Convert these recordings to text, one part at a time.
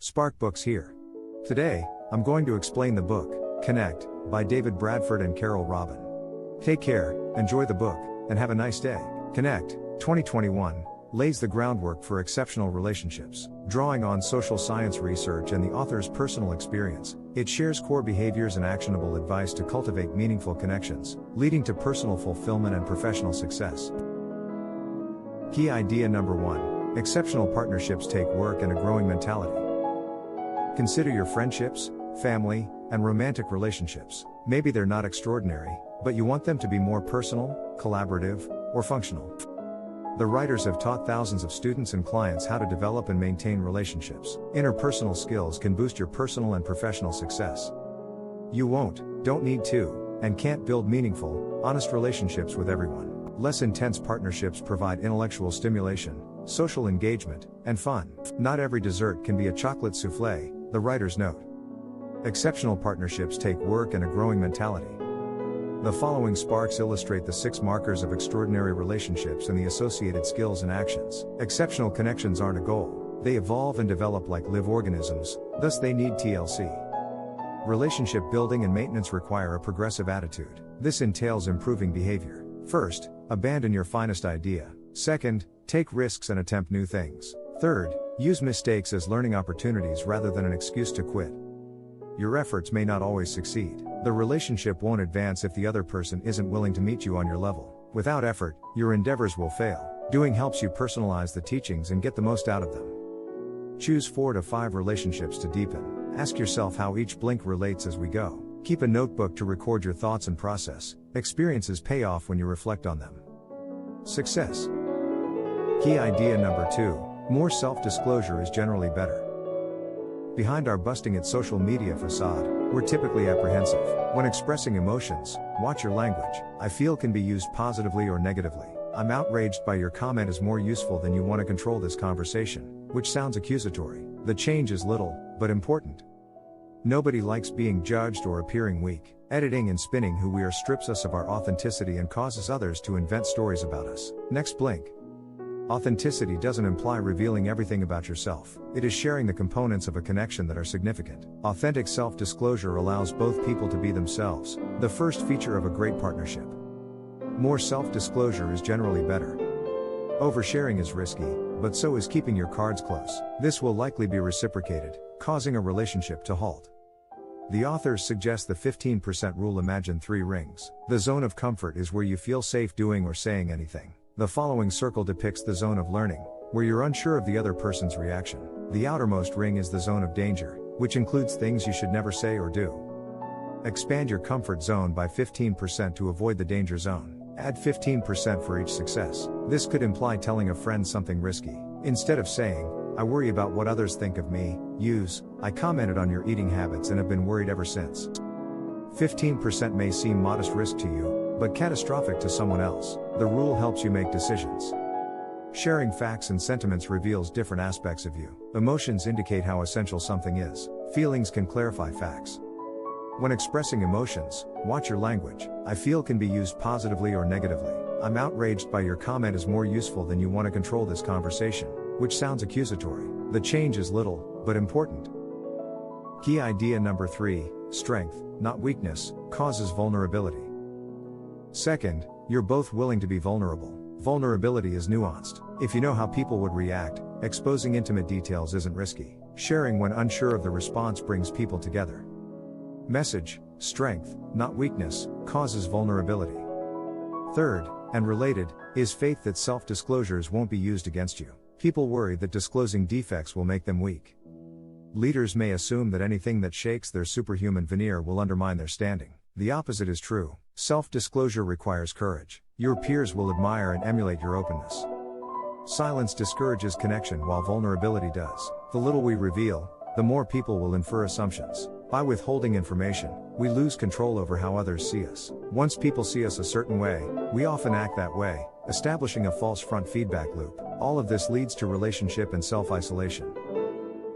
Spark Books here. Today, I'm going to explain the book, Connect, by David Bradford and Carole Robin. Take care, enjoy the book, and have a nice day. Connect, 2021, lays the groundwork for exceptional relationships. Drawing on social science research and the author's personal experience, it shares core behaviors and actionable advice to cultivate meaningful connections, leading to personal fulfillment and professional success. Key idea number 1: exceptional partnerships take work and a growing mentality. Consider your friendships, family, and romantic relationships. Maybe they're not extraordinary, but you want them to be more personal, collaborative, or functional. The writers have taught thousands of students and clients how to develop and maintain relationships. Interpersonal skills can boost your personal and professional success. You don't need to, and can't build meaningful, honest relationships with everyone. Less intense partnerships provide intellectual stimulation, social engagement, and fun. Not every dessert can be a chocolate souffle, the writers note. Exceptional partnerships take work and a growing mentality. The following sparks illustrate the 6 markers of extraordinary relationships and the associated skills and actions. Exceptional connections aren't a goal. They evolve and develop like live organisms, thus they need TLC. Relationship building and maintenance require a progressive attitude. This entails improving behavior. First, abandon your finest idea. Second, take risks and attempt new things. Third, use mistakes as learning opportunities rather than an excuse to quit. Your efforts may not always succeed. The relationship won't advance if the other person isn't willing to meet you on your level. Without effort, your endeavors will fail. Doing helps you personalize the teachings and get the most out of them. Choose 4 to 5 relationships to deepen. Ask yourself how each blink relates as we go. Keep a notebook to record your thoughts and process. Experiences pay off when you reflect on them. Success. Key idea number 2: more self-disclosure is generally better. Behind our busting it social media facade, we're typically apprehensive. When expressing emotions, watch your language. I feel can be used positively or negatively. I'm outraged by your comment is more useful than you want to control this conversation, which sounds accusatory. The change is little, but important. Nobody likes being judged or appearing weak. Editing and spinning who we are strips us of our authenticity and causes others to invent stories about us. Next blink. Authenticity doesn't imply revealing everything about yourself. It is sharing the components of a connection that are significant. Authentic self-disclosure allows both people to be themselves, the first feature of a great partnership. More self-disclosure is generally better. Oversharing is risky, but so is keeping your cards close. This will likely be reciprocated, causing a relationship to halt. The authors suggest the 15% rule. Imagine 3 rings. The zone of comfort is where you feel safe doing or saying anything. The following circle depicts the zone of learning, where you're unsure of the other person's reaction. The outermost ring is the zone of danger, which includes things you should never say or do. Expand your comfort zone by 15% to avoid the danger zone. Add 15% for each success. This could imply telling a friend something risky. Instead of saying, "I worry about what others think of me," use, "I commented on your eating habits and have been worried ever since." 15% may seem modest risk to you, but catastrophic to someone else. The rule helps you make decisions. Sharing facts and sentiments reveals different aspects of you. Emotions indicate how essential something is. Feelings can clarify facts. When expressing emotions, watch your language. I feel can be used positively or negatively. I'm outraged by your comment is more useful than you want to control this conversation, which sounds accusatory. The change is little, but important. Key idea number 3: strength, not weakness, causes vulnerability. Second, you're both willing to be vulnerable. Vulnerability is nuanced. If you know how people would react, exposing intimate details isn't risky. Sharing when unsure of the response brings people together. Message: strength, not weakness, causes vulnerability. Third, and related, is faith that self-disclosures won't be used against you. People worry that disclosing defects will make them weak. Leaders may assume that anything that shakes their superhuman veneer will undermine their standing. The opposite is true. Self-disclosure requires courage. Your peers will admire and emulate your openness. Silence discourages connection while vulnerability does. The little we reveal, the more people will infer assumptions. By withholding information, we lose control over how others see us. Once people see us a certain way, we often act that way, establishing a false front feedback loop. All of this leads to relationship and self-isolation.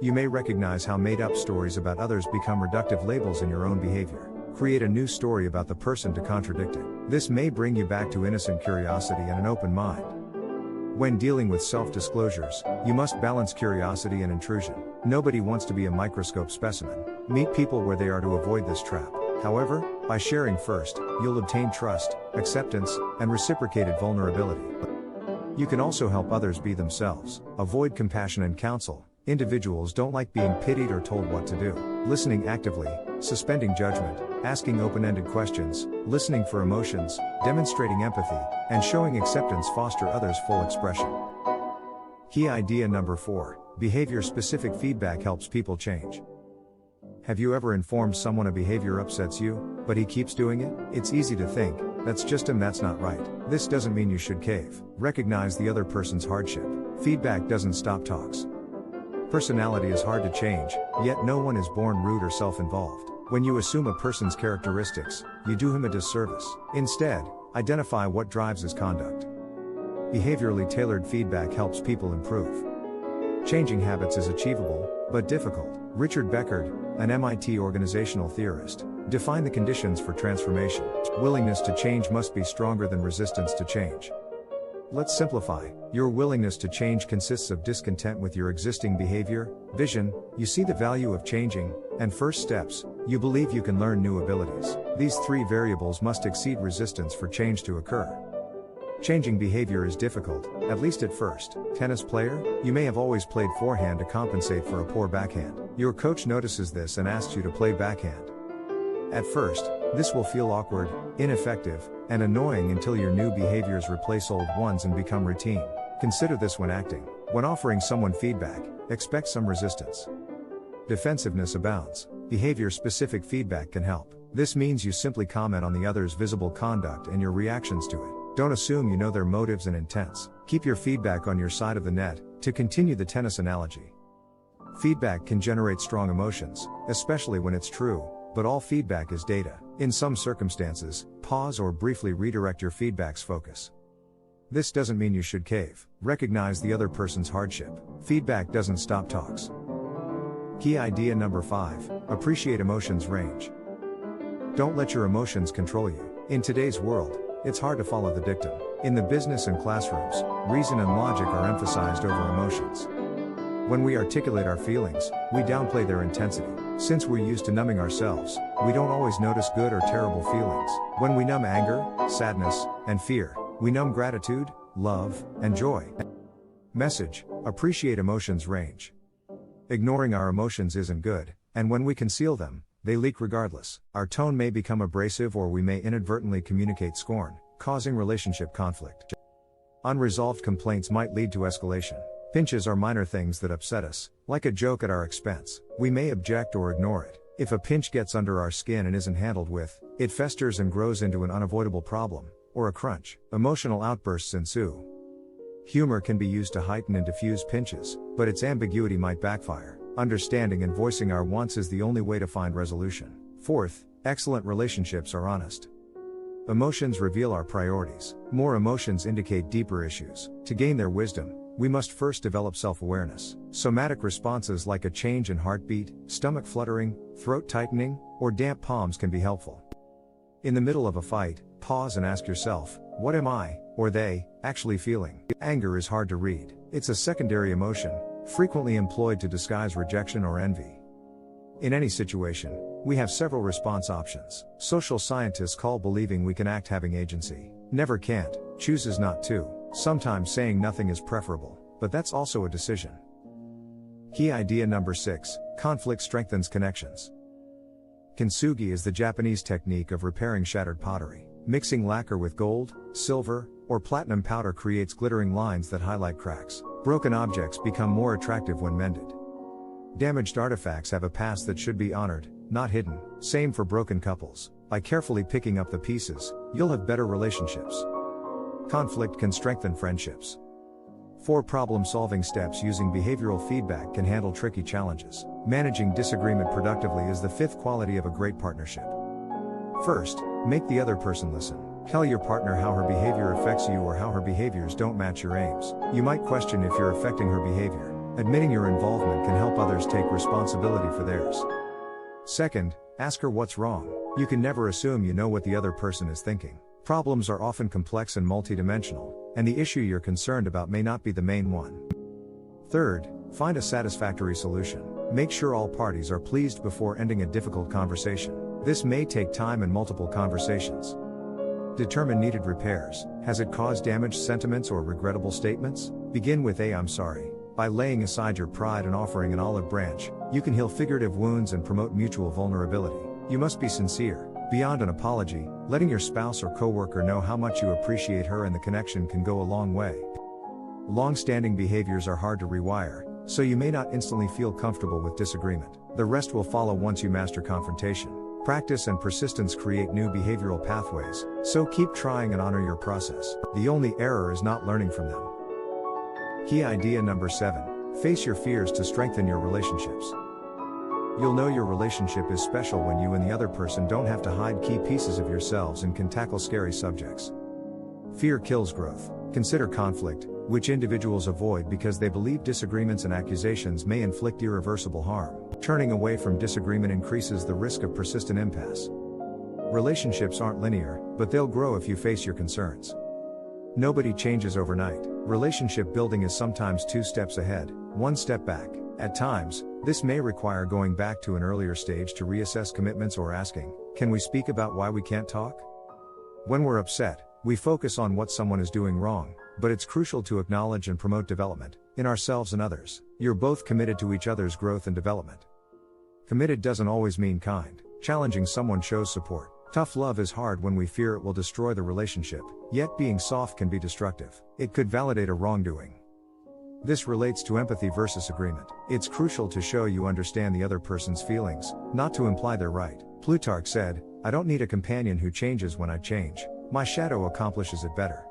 You may recognize how made-up stories about others become reductive labels in your own behavior. Create a new story about the person to contradict it. This may bring you back to innocent curiosity and an open mind. When dealing with self-disclosures, you must balance curiosity and intrusion. Nobody wants to be a microscope specimen. Meet people where they are to avoid this trap. However, by sharing first, you'll obtain trust, acceptance, and reciprocated vulnerability. You can also help others be themselves. Avoid compassion and counsel. Individuals don't like being pitied or told what to do. Listening actively, suspending judgment, asking open-ended questions, listening for emotions, demonstrating empathy, and showing acceptance foster others' full expression. Key idea number 4. Behavior-specific feedback helps people change. Have you ever informed someone a behavior upsets you, but he keeps doing it? It's easy to think, that's just him, that's not right. This doesn't mean you should cave. Recognize the other person's hardship. Feedback doesn't stop talks. Personality is hard to change, yet no one is born rude or self-involved. When you assume a person's characteristics, you do him a disservice. Instead, identify what drives his conduct. Behaviorally tailored feedback helps people improve. Changing habits is achievable, but difficult. Richard Beckard, an MIT organizational theorist, defined the conditions for transformation. Willingness to change must be stronger than resistance to change. Let's simplify. Your willingness to change consists of discontent with your existing behavior, vision, you see the value of changing, and first steps, you believe you can learn new abilities. These 3 variables must exceed resistance for change to occur. Changing behavior is difficult, at least at first. Tennis player, you may have always played forehand to compensate for a poor backhand. Your coach notices this and asks you to play backhand. At first, this will feel awkward, ineffective, and annoying until your new behaviors replace old ones and become routine. Consider this when acting. When offering someone feedback, expect some resistance. Defensiveness abounds. Behavior-specific feedback can help. This means you simply comment on the other's visible conduct and your reactions to it. Don't assume you know their motives and intents. Keep your feedback on your side of the net. To continue the tennis analogy, feedback can generate strong emotions, especially when it's true, but all feedback is data. In some circumstances, pause or briefly redirect your feedback's focus. This doesn't mean you should cave. Recognize the other person's hardship. Feedback doesn't stop talks. Key idea number 5. Appreciate emotions' range. Don't let your emotions control you. In today's world, it's hard to follow the dictum. In the business and classrooms, reason and logic are emphasized over emotions. When we articulate our feelings, we downplay their intensity. Since we're used to numbing ourselves, we don't always notice good or terrible feelings. When we numb anger, sadness, and fear, we numb gratitude, love, and joy. Message: appreciate emotions' range. Ignoring our emotions isn't good, and when we conceal them, they leak regardless. Our tone may become abrasive or we may inadvertently communicate scorn, causing relationship conflict. Unresolved complaints might lead to escalation. Pinches are minor things that upset us, like a joke at our expense. We may object or ignore it. If a pinch gets under our skin and isn't handled with, it festers and grows into an unavoidable problem, or a crunch. Emotional outbursts ensue. Humor can be used to heighten and diffuse pinches, but its ambiguity might backfire. Understanding and voicing our wants is the only way to find resolution. Fourth, excellent relationships are honest. Emotions reveal our priorities. More emotions indicate deeper issues. To gain their wisdom, we must first develop self-awareness. Somatic responses like a change in heartbeat, stomach fluttering, throat tightening, or damp palms can be helpful. In the middle of a fight, pause and ask yourself, what am I, or they, actually feeling? Anger is hard to read. It's a secondary emotion, frequently employed to disguise rejection or envy. In any situation, we have several response options. Social scientists call believing we can act having agency. Never can't, chooses not to. Sometimes saying nothing is preferable, but that's also a decision. Key idea number 6, conflict strengthens connections. Kintsugi is the Japanese technique of repairing shattered pottery. Mixing lacquer with gold, silver, or platinum powder creates glittering lines that highlight cracks. Broken objects become more attractive when mended. Damaged artifacts have a past that should be honored, not hidden. Same for broken couples. By carefully picking up the pieces, you'll have better relationships. Conflict can strengthen friendships. 4 problem-solving steps using behavioral feedback can handle tricky challenges. Managing disagreement productively is the 5th quality of a great partnership. First, make the other person listen. Tell your partner how her behavior affects you or how her behaviors don't match your aims. You might question if you're affecting her behavior. Admitting your involvement can help others take responsibility for theirs. Second, ask her what's wrong. You can never assume you know what the other person is thinking. Problems are often complex and multidimensional, and the issue you're concerned about may not be the main one. Third, find a satisfactory solution. Make sure all parties are pleased before ending a difficult conversation. This may take time and multiple conversations. Determine needed repairs. Has it caused damaged sentiments or regrettable statements? Begin with a "I'm sorry." By laying aside your pride and offering an olive branch, you can heal figurative wounds and promote mutual vulnerability. You must be sincere. Beyond an apology, letting your spouse or coworker know how much you appreciate her and the connection can go a long way. Long-standing behaviors are hard to rewire, so you may not instantly feel comfortable with disagreement. The rest will follow once you master confrontation. Practice and persistence create new behavioral pathways, so keep trying and honor your process. The only error is not learning from them. Key idea number 7. Face your fears to strengthen your relationships. You'll know your relationship is special when you and the other person don't have to hide key pieces of yourselves and can tackle scary subjects. Fear kills growth. Consider conflict, which individuals avoid because they believe disagreements and accusations may inflict irreversible harm. Turning away from disagreement increases the risk of persistent impasse. Relationships aren't linear, but they'll grow if you face your concerns. Nobody changes overnight. Relationship building is sometimes 2 steps ahead, 1 step back. At times, this may require going back to an earlier stage to reassess commitments or asking, "Can we speak about why we can't talk?" When we're upset, we focus on what someone is doing wrong, but it's crucial to acknowledge and promote development, in ourselves and others. You're both committed to each other's growth and development. Committed doesn't always mean kind. Challenging someone shows support. Tough love is hard when we fear it will destroy the relationship, yet being soft can be destructive. It could validate a wrongdoing. This relates to empathy versus agreement. It's crucial to show you understand the other person's feelings, not to imply they're right. Plutarch said, "I don't need a companion who changes when I change. My shadow accomplishes it better."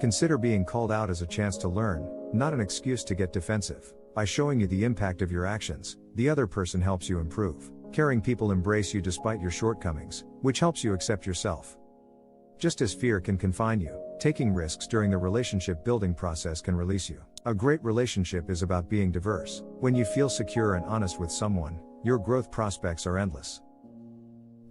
Consider being called out as a chance to learn, not an excuse to get defensive. By showing you the impact of your actions, the other person helps you improve. Caring people embrace you despite your shortcomings, which helps you accept yourself. Just as fear can confine you, taking risks during the relationship building process can release you. A great relationship is about being diverse. When you feel secure and honest with someone, your growth prospects are endless.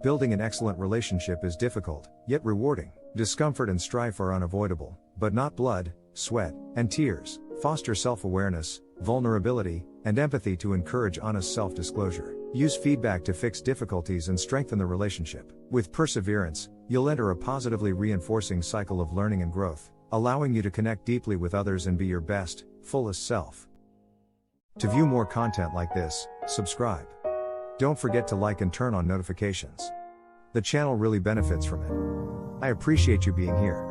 Building an excellent relationship is difficult, yet rewarding. Discomfort and strife are unavoidable, but not blood, sweat, and tears. Foster self-awareness, vulnerability, and empathy to encourage honest self-disclosure. Use feedback to fix difficulties and strengthen the relationship. With perseverance, you'll enter a positively reinforcing cycle of learning and growth, allowing you to connect deeply with others and be your best, fullest self. To view more content like this, subscribe. Don't forget to like and turn on notifications. The channel really benefits from it. I appreciate you being here.